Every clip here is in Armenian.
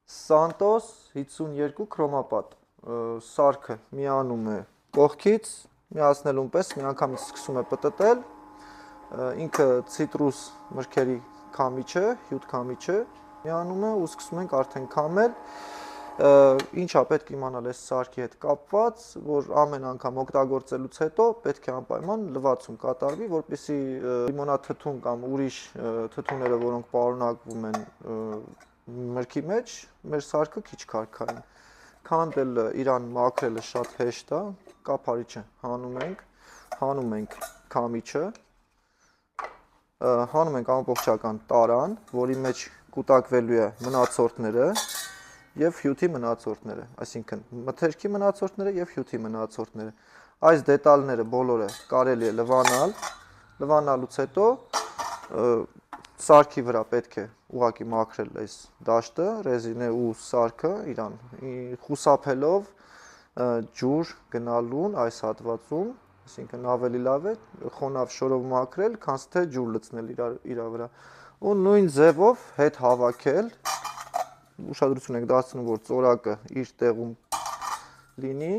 Santos 52 քրոմապատ սարքը միանում է կողքից, միացնելուն պես միանգամից սկսում է պտտել, ինքը ցիտրուս մրգերի քամիչ է, հյութ քամիչ է, միանում է ու սկսում ենք արդեն քամել, ինչա պետք իմանալ այս սարքի հետ կապված, որ ամեն անգամ օգտագործելուց հետո պետք է անպայման լվացում կատարվի, որպեսզի լիմոնաթթուն կամ ուրիշ թթուները, որոնք պարունակվում են մրգի մեջ, մեր սարքը քիչ քարքային։ Քանդելը իրան մաքրելը շատ հեշտ է, կափարիչը հանում ենք քամիչը, հանում ենք ամբողջական տարան, որի մեջ կուտակվելու է մնացորդները և հյութի մնացորդները, այսինքն մթերքի մնացորդները և հյութի մնացորդները։ Այս դետալները բոլորը կարելի է լվանալ, լվանալուց հետո սարքի վրա պետք է ուղղակի մաքրել այս դաշտը, ռեզինը ու սարքը իրան խուսափելով ջուր գնալուն այս հատվածում, այսինքն ավելի լավ է խոնավ շորով մաքրել, քան թե ջուր լցնել իր վրա ու նույն ձևով հետ հավաքել, ուշադրություն եք դարձնում, որ ծորակը իր տեղում լինի,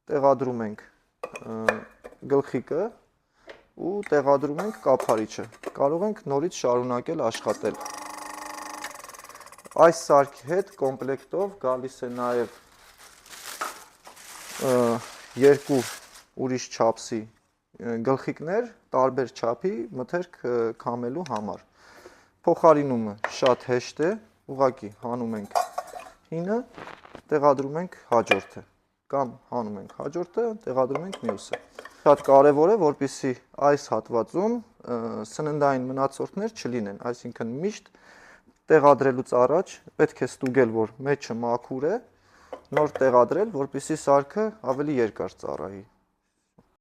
տեղադրում ենք գլխիկը ու տեղադրում ենք կափարիչը, կարող ենք նորից շարունակել աշխատել։ Այս սարքի հետ կոմպլեկտով գալիս է նաև երկու ուրիշ չափսի գլխիկներ, տարբեր չափի մթերք քամելու համար։ Փոխարինումը շատ հեշտ է, ուղղակի հանում ենք հինը, տեղադրում ենք հաջորդը, կամ հանում ենք հաջորդը, տեղադրում ենք մյուսը։ Շատ կարևոր է, որպեսզի այս հատվածում սննդային մնացորդներ չլինեն, այսինքն միշտ տեղադրելուց առաջ պետք է ստուգել, որ մեջը մաքուր է, նոր տեղադրել, որպեսզի սարքը ավելի երկար ծառայի։